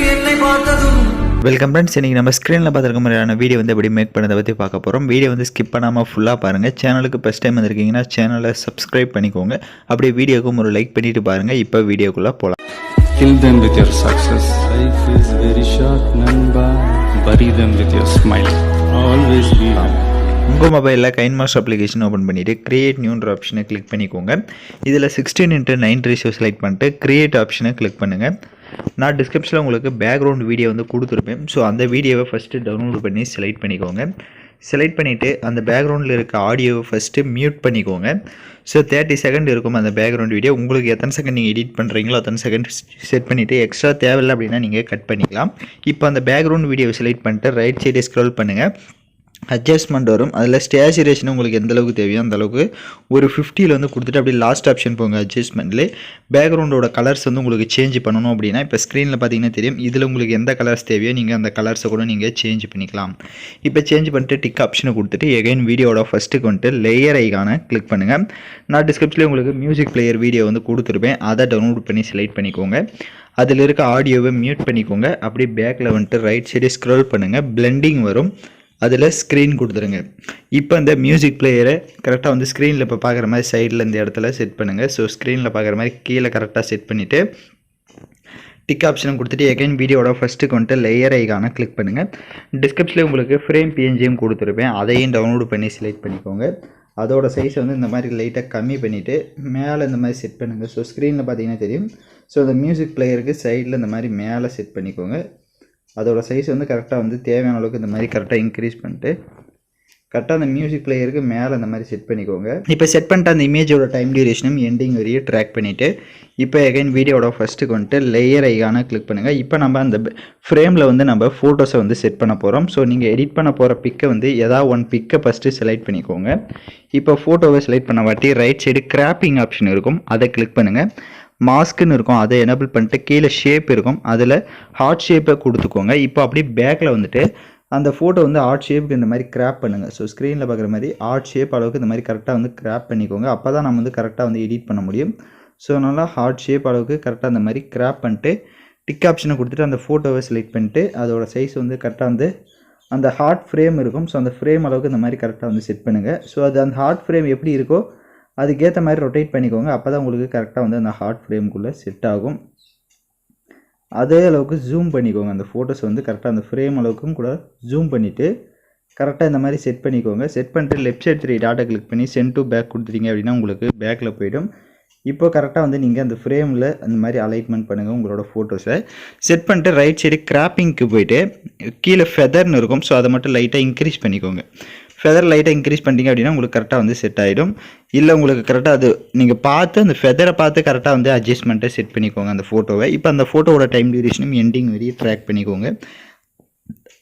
Welcome friends. இன்றைக்கி நம்ம ஸ்க்ரீனில் பார்த்துருக்க மாதிரியான வீடியோ வந்து எப்படி மேக் பண்ணதை பற்றி பார்க்க போகிறோம். வீடியோ வந்து ஸ்கிப் பண்ணாமல் ஃபுல்லாக பாருங்கள். சேனலுக்கு ஃபஸ்ட் டைம் வந்திருக்கீங்கன்னா சேனலை சப்ஸ்கிரைப் பண்ணிக்கோங்க. அப்படியே வீடியோக்கும் ஒரு லைக் பண்ணிவிட்டு பாருங்கள். இப்போ வீடியோக்குள்ளே போகலாம். Kill them with your success. Life is very short, Namba. Bury them with your smile. Always be happy. உங்கள் மொபைலில் கைன்மாஸ்டர் அப்ளிகேஷன் ஓப்பன் பண்ணிவிட்டு கிரியேட் நியூன்ற ஆப்ஷனை கிளிக் பண்ணிக்கோங்க. இதில் 16:9 ரேஷியோ செலக்ட் பண்ணிட்டு கிரியேட் ஆப்ஷனை கிளிக் பண்ணுங்கள். நான் டிஸ்கிரிப்ஷனில் உங்களுக்கு பேக்ரவுண்ட் வீடியோ வந்து கொடுத்துருப்பேன். ஸோ அந்த வீடியோவை ஃபஸ்ட்டு டவுன்லோட் பண்ணி செலக்ட் பண்ணிக்கோங்க. செலக்ட் பண்ணிவிட்டு அந்த பேக்ரவுண்டில் இருக்க ஆடியோவை ஃபஸ்ட்டு மியூட் பண்ணிக்கோங்க. ஸோ 30 செகண்ட் இருக்கும் அந்த பேக்ரவுண்ட் வீடியோ. உங்களுக்கு எத்தனை செகண்ட் நீங்கள் எடிட் பண்ணுறீங்களோ அத்தனை செகண்ட் செட் பண்ணிவிட்டு எக்ஸ்ட்ரா தேவையில்லை அப்படின்னா நீங்கள் கட் பண்ணிக்கலாம். இப்போ அந்த பேக்ரவுண்ட் வீடியோவை செலக்ட் பண்ணிட்டு ரைட் சைடே ஸ்க்ரோல் பண்ணுங்கள். அட்ஜஸ்ட்மெண்ட் வரும். அதில் ஸ்டேச்சுரேஷன் உங்களுக்கு எந்த அளவுக்கு தேவையோ அந்த அளவுக்கு ஒரு 50 வந்து கொடுத்துட்டு அப்படியே லாஸ்ட் ஆப்ஷன் போங்க. அட்ஜஸ்ட்மெண்ட்லேயே பேக்ரவுண்டோட கலர்ஸ் வந்து உங்களுக்கு சேஞ்ச் பண்ணணும் அப்படின்னா இப்போ ஸ்க்ரீனில் பார்த்தீங்கன்னா தெரியும். இதில் உங்களுக்கு எந்த கலர்ஸ் தேவையோ நீங்கள் அந்த கலர்ஸை கூட நீங்கள் சேஞ்ச் பண்ணிக்கலாம். இப்போ சேஞ்ச் பண்ணிட்டு டிக் ஆப்ஷனை கொடுத்துட்டு எகைன் வீடியோட ஃபஸ்ட்டுக்கு வந்துட்டு லேயர் ஐகானை கிளிக் பண்ணுங்கள். நான் டிஸ்கிரிப்ஷனில் உங்களுக்கு மியூசிக் பிளேயர் வீடியோ வந்து கொடுத்துருப்பேன். அதை டவுன்லோட் பண்ணி செலக்ட் பண்ணிக்கோங்க. அதில் இருக்க ஆடியோவை மியூட் பண்ணிக்கோங்க. அப்படியே பேக்கில் வந்துட்டு ரைட் சைடு ஸ்க்ரோல் பண்ணுங்கள். பிளெண்டிங் வரும். அதில் ஸ்க்ரீன் கொடுத்துருங்க. இப்போ இந்த மியூசிக் பிளேயரை கரெக்டாக வந்து ஸ்க்ரீனில் இப்போ பார்க்குற மாதிரி சைடில் இந்த இடத்துல செட் பண்ணுங்கள். ஸோ ஸ்க்ரீனில் பார்க்குற மாதிரி கீழே கரெக்டாக செட் பண்ணிவிட்டு டிக் ஆப்ஷனை கொடுத்துட்டு எகைன் வீடியோட ஃபஸ்ட்டுக்கு வந்துட்டு லேயர் ஐகானை கிளிக் பண்ணுங்கள். டிஸ்கிரிப்ஷனில் உங்களுக்கு ஃப்ரேம் பிஎன்ஜியும் கொடுத்துருப்பேன். அதையும் டவுன்லோட் பண்ணி செலக்ட் பண்ணிக்கோங்க. அதோட சைஸை வந்து இந்த மாதிரி லைட்டாக கம்மி பண்ணிவிட்டு மேலே இந்த மாதிரி செட் பண்ணுங்கள். ஸோ ஸ்க்ரீனில் பார்த்தீங்கன்னா தெரியும். ஸோ அந்த மியூசிக் பிளேயருக்கு சைடில் இந்த மாதிரி மேலே செட் பண்ணிக்கோங்க. அதோட சைஸ் வந்து கரெக்டாக வந்து தேவையான அளவுக்கு இந்த மாதிரி கரெக்டாக இன்க்ரீஸ் பண்ணிட்டு கரெக்டாக அந்த மியூசிக் பிளேயருக்கு மேலே இந்த மாதிரி செட் பண்ணிக்கோங்க. இப்போ செட் பண்ணிட்டு அந்த இமேஜோட டைம் டியூரேஷனும் எண்டிங் வரையும் ட்ராக் பண்ணிவிட்டு இப்போ எகைன் வீடியோட ஃபஸ்ட்டுக்கு வந்துட்டு லேயர் ஐகானை கிளிக் பண்ணுங்கள். இப்போ நம்ம அந்த ஃப்ரேமில் வந்து நம்ம ஃபோட்டோஸை வந்து செட் பண்ண போகிறோம். ஸோ நீங்கள் எடிட் பண்ண போகிற பிக்கை வந்து ஏதாவது ஒன் பிக்கை ஃபஸ்ட்டு செலக்ட் பண்ணிக்கோங்க. இப்போ ஃபோட்டோவை செலக்ட் பண்ண வாட்டி ரைட் சைடு கிராப்பிங் ஆப்ஷன் இருக்கும். அதை கிளிக் பண்ணுங்கள். மாஸ்க்குன்னு இருக்கும். அதை எனபிள் பண்ணிட்டு கீழே ஷேப் இருக்கும். அதில் ஹார்ட் ஷேப்பை கொடுத்துக்கோங்க. இப்போ அப்படியே பேக்கில் வந்துட்டு அந்த ஃபோட்டோ வந்து ஹார்ட் ஷேப்புக்கு இந்த மாதிரி கிராப் பண்ணுங்கள். ஸோ ஸ்க்ரீனில் பார்க்குற மாதிரி ஹார்ட் ஷேப் அளவுக்கு இந்த மாதிரி கரெக்டாக வந்து கிராப் பண்ணிக்கோங்க. அப்போ தான் நம்ம வந்து கரெக்டாக வந்து எடிட் பண்ண முடியும். ஸோ அதனால் ஹார்ட் ஷேப் அளவுக்கு கரெக்டாக அந்த மாதிரி கிராப் பண்ணிட்டு டிக் ஆப்ஷனை கொடுத்துட்டு அந்த ஃபோட்டோவை செலக்ட் பண்ணிட்டு அதோட சைஸ் வந்து கரெக்டாக வந்து அந்த ஹார்ட் ஃப்ரேம் இருக்கும். ஸோ அந்த ஃப்ரேம் அளவுக்கு இந்த மாதிரி கரெக்டாக வந்து செட் பண்ணுங்கள். ஸோ அது அந்த ஹார்ட் ஃப்ரேம் எப்படி இருக்கோ அதுக்கேற்ற மாதிரி ரொட்டேட் பண்ணிக்கோங்க. அப்போ தான் உங்களுக்கு கரெக்டாக வந்து அந்த ஹார்ட் ஃப்ரேமுக்குள்ளே செட் ஆகும். அதே அளவுக்கு ஜூம் பண்ணிக்கோங்க. அந்த ஃபோட்டோஸ் வந்து கரெக்டாக அந்த ஃப்ரேம் அளவுக்கும் கூட ஜூம் பண்ணிவிட்டு கரெக்டாக இந்த மாதிரி செட் பண்ணிக்கோங்க. செட் பண்ணிட்டு லெஃப்ட் சைட் 3 டாட்டை கிளிக் பண்ணி சென்ட் டு பேக் கொடுத்துட்டீங்க அப்படின்னா உங்களுக்கு பேக்கில் போய்டும். இப்போ கரெக்டாக வந்து நீங்கள் அந்த ஃப்ரேமில் அந்த மாதிரி அலைட்மெண்ட் பண்ணுங்கள் உங்களோட ஃபோட்டோஸை. செட் பண்ணிட்டு ரைட் சைடு கிராப்பிங்க்கு போய்ட்டு கீழே ஃபெதர்னு இருக்கும். ஸோ அதை மட்டும் லைட்டாக இன்க்ரீஸ் பண்ணிக்கோங்க. ஃபெதர் லைட்டாக இன்க்ரீஸ் பண்ணிட்டீங்க அப்படின்னா உங்களுக்கு கரெக்டாக வந்து செட் ஆகிடும். இல்லை உங்களுக்கு கரெக்டாக அது நீங்கள் பார்த்து அந்த ஃபெதரை பார்த்து கரெக்டாக வந்து அட்ஜஸ்ட்மெண்ட்டை செட் பண்ணிக்கோங்க அந்த ஃபோட்டோவை. இப்போ அந்த ஃபோட்டோவோட டைம் டியூரேஷனும் எண்டிங் வரையும் ட்ராக் பண்ணிக்கோங்க.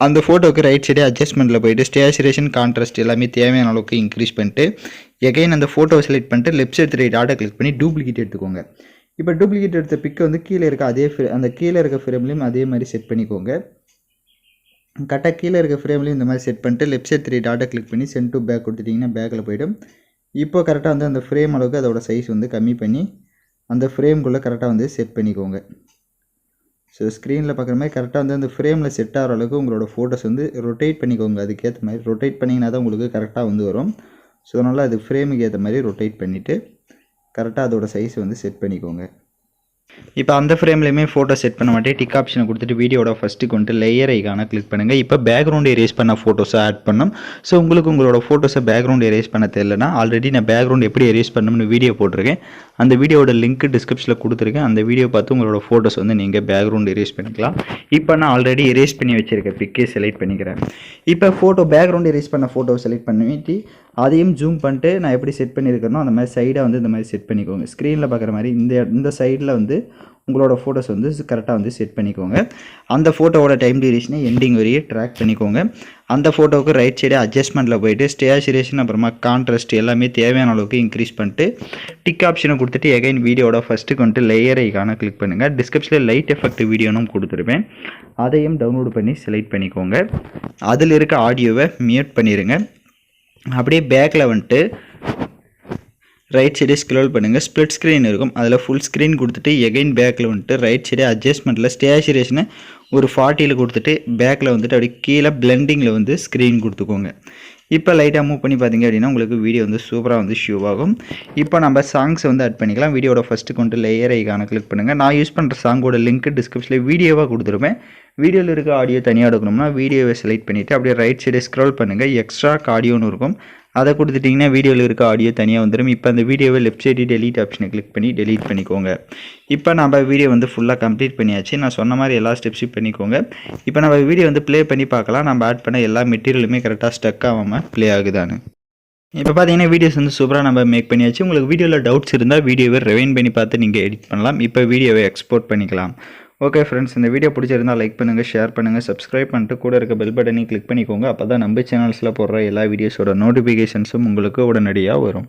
அந்த ஃபோட்டோவுக்கு ரைட் சைடு அட்ஜஸ்ட்மெண்ட்டில் போய்ட்டு ஸ்டேச்சுரேஷன் கான்ட்ராஸ்ட் எல்லாமே தேவையான அளவுக்கு இன்க்ரீஸ் பண்ணிட்டு எகைன் அந்த ஃபோட்டோவை செலக்ட் பண்ணிட்டு லெஃப்ட் சைடு 3 டாட்டை கிளிக் பண்ணி டூப்ளிகேட் எடுத்துக்கோங்க. இப்போ டூப்ளிகேட் எடுத்த பிக்கை வந்து கீழே இருக்க அந்த கீழே இருக்க ஃப்ரேம்லேயும் அதே மாதிரி செட் பண்ணிக்கோங்க. கரெக்டாக கீழே இருக்க ஃப்ரேம்லேயும் இந்த மாதிரி செட் பண்ணிட்டு லெஃப்ட் சைட் 3 டாட்டை கிளிக் பண்ணி சென்ட் டு பேக் கொடுத்துட்டிங்கன்னா பேக்கில் போய்டும். இப்போ கரெக்டாக வந்து அந்த ஃப்ரேம் அளவுக்கு அதோட சைஸ் வந்து கம்மி பண்ணி அந்த ஃப்ரேம்குள்ளே கரெக்டாக வந்து செட் பண்ணிக்கோங்க. ஸோ ஸ்க்ரீனில் பார்க்குற மாதிரி கரெக்டாக வந்து அந்த ஃப்ரேமில் செட் ஆகிற அளவுக்கு உங்களோட ஃபோட்டோஸ் வந்து ரொட்டேட் பண்ணிக்கோங்க. அதுக்கேற்ற மாதிரி ரொட்டேட் பண்ணிங்கன்னா தான் உங்களுக்கு கரெக்டாக வந்து வரும். ஸோ அதனால் அது ஃப்ரேமுக்கு ஏற்ற மாதிரி ரொட்டேட் பண்ணிவிட்டு கரெக்டாக அதோட சைஸ் வந்து செட் பண்ணிக்கோங்க. இப்போ அந்த ஃப்ரேம்லையுமே ஃபோட்டோ செட் பண்ண மாட்டே டிக் ஆப்ஷனை கொடுத்துட்டு வீடியோட ஃபஸ்ட்டுக்கு வந்துட்டு லேயர் ஐகானை கிளிக் பண்ணுங்கள். இப்போ பேக்ரவுண்ட் எரேஸ் பண்ண ஃபோட்டோஸை ஆட் பண்ணணும். ஸோ உங்களுக்கு உங்களோட ஃபோட்டோஸை பேக்ரவுண்ட் எரேஸ் பண்ண தெரியலனா ஆல்ரெடி நான் பேக்ரவுண்ட் எப்படி எரேஸ் பண்ணணும்னு வீடியோ போட்டிருக்கேன். அந்த வீடியோட லிங்க் டிஸ்கிரிப்ஷனில் கொடுத்துருக்கேன். அந்த வீடியோ பார்த்து உங்களோட ஃபோட்டோஸ் வந்து நீங்கள் பேக்ரவுண்ட் எரேஸ் பண்ணிக்கலாம். இப்போ நான் ஆல்ரெடி எரேஸ் பண்ணி வச்சுருக்கேன் பிக்கே செலக்ட் பண்ணிக்கிறேன். இப்போ ஃபோட்டோ பேக்ரவுண்ட் எரேஸ் பண்ண ஃபோட்டோவை செலக்ட் பண்ணிட்டு அதையும் ஜூம் பண்ணிட்டு நான் எப்படி செட் பண்ணியிருக்கேனோ அந்த மாதிரி சைடாக வந்து இந்த மாதிரி செட் பண்ணிக்கோங்க. ஸ்க்ரீனில் பார்க்குற மாதிரி இந்த சைடில் வந்து உங்களோட ஃபோட்டோஸ் வந்து கரெக்டாக வந்து செட் பண்ணிக்கோங்க. அந்த ஃபோட்டோவோட டைம் டியூரேஷனை எண்டிங் வரையே ட்ராக் பண்ணிக்கோங்க. அந்த ஃபோட்டோவுக்கு ரைட் சைடு அட்ஜஸ்ட்மெண்ட்டில் போய்ட்டு ஸ்டேச்சுரேஷன் அப்புறமா கான்ட்ராஸ்ட் எல்லாமே தேவையான அளவுக்கு இன்க்ரீஸ் பண்ணிட்டு டிக் ஆப்ஷனை கொடுத்துட்டு எகைன் வீடியோட ஃபஸ்ட்டுக்கு வந்துட்டு லேயர் ஐகானை கிளிக் பண்ணுங்கள். டிஸ்கிரிப்ஷனில் லைட் எஃபெக்ட் வீடியோனும் கொடுத்துருப்பேன். அதையும் டவுன்லோட் பண்ணி செலக்ட் பண்ணிக்கோங்க. அதில் இருக்க ஆடியோவை மியூட் பண்ணிடுங்க. அப்படியே பேக்கில் வந்துட்டு ரைட் சைடே ஸ்க்ரோல் பண்ணுங்கள், ஸ்ப்ளிட் ஸ்க்ரீன் இருக்கும், அதில் ஃபுல் ஸ்க்ரீன் கொடுத்துட்டு எகைன் பேக்கில் வந்துட்டு ரைட் சைடே அட்ஜஸ்ட்மெண்ட்டில் ஸ்டேச்சுரேஷனை ஒரு 40 கொடுத்துட்டு பேக்கில் வந்துட்டு அப்படியே கீழே பிளெண்டிங்கில் வந்து ஸ்க்ரீன் கொடுத்துக்கோங்க. இப்போ லைட்டாக மூவ் பண்ணி பார்த்தீங்க அப்படின்னா உங்களுக்கு வீடியோ வந்து சூப்பராக வந்து ஷூ ஆகும். இப்போ நம்ம சாங்ஸை வந்து ஆட் பண்ணிக்கலாம். வீடியோட ஃபஸ்ட்டு கொண்டு லேயர் ஐகானை கிளிக் பண்ணுங்கள். நான் யூஸ் பண்ணுற சாங்கோட லிங்க் டிஸ்கிரிப்ஷனில் வீடியோவாக கொடுத்துருப்பேன். வீடியோவில் இருக்க ஆடியோ தனியாக எடுக்கணும்னா வீடியோவை செலக்ட் பண்ணிவிட்டு அப்படியே ரைட் சைடே ஸ்க்ரோல் பண்ணுங்கள், எக்ஸ்ட்ரா ஆடியோன்னு இருக்கும், அதை கொடுத்துட்டிங்கன்னா வீடியோவில் இருக்க ஆடியோ தனியாக வந்துடும். இப்போ அந்த வீடியோவை லெஃப்ட் சைடு டெலீட் ஆப்ஷனை கிளிக் பண்ணி டெலீட் பண்ணிக்கோங்க. இப்போ நம்ம வீடியோ வந்து ஃபுல்லாக கம்ப்ளீட் பண்ணியாச்சு. நான் சொன்ன மாதிரி எல்லா ஸ்டெப்ஸையும் பண்ணிக்கோங்க. இப்போ நம்ம வீடியோ வந்து ப்ளே பண்ணி பார்க்கலாம், நம்ம ஆட் பண்ண எல்லா மெட்டீரியலுமே கரெக்டாக ஸ்டக் ஆகாமல் ப்ளே ஆகுதான்னு. இப்போ பார்த்தீங்கன்னா வீடியோஸ் வந்து சூப்பராக நம்ம மேக் பண்ணியாச்சு. உங்களுக்கு வீடியோவில் டவுட்ஸ் இருந்தால் வீடியோவை ரிவைண்ட் பண்ணி பார்த்து நீங்கள் எடிட் பண்ணலாம். இப்போ வீடியோவை எக்ஸ்போர்ட் பண்ணிக்கலாம். ஓகே ஃப்ரெண்ட்ஸ், இந்த வீடியோ பிடிச்சிருந்தால் லைக் பண்ணுங்கள், ஷேர் பண்ணுங்கள், சப்ஸ்கிரைப் பண்ணிட்டு கூட இருக்க பெல் பட்டனையும் கிளிக் பண்ணிக்கோங்க. அப்போ தான் நம்ம சேனல்ஸில் போடுற எல்லா வீடியோஸோட நோட்டிஃபிகேஷன்ஸும் உங்களுக்கு உடனடியாக வரும்.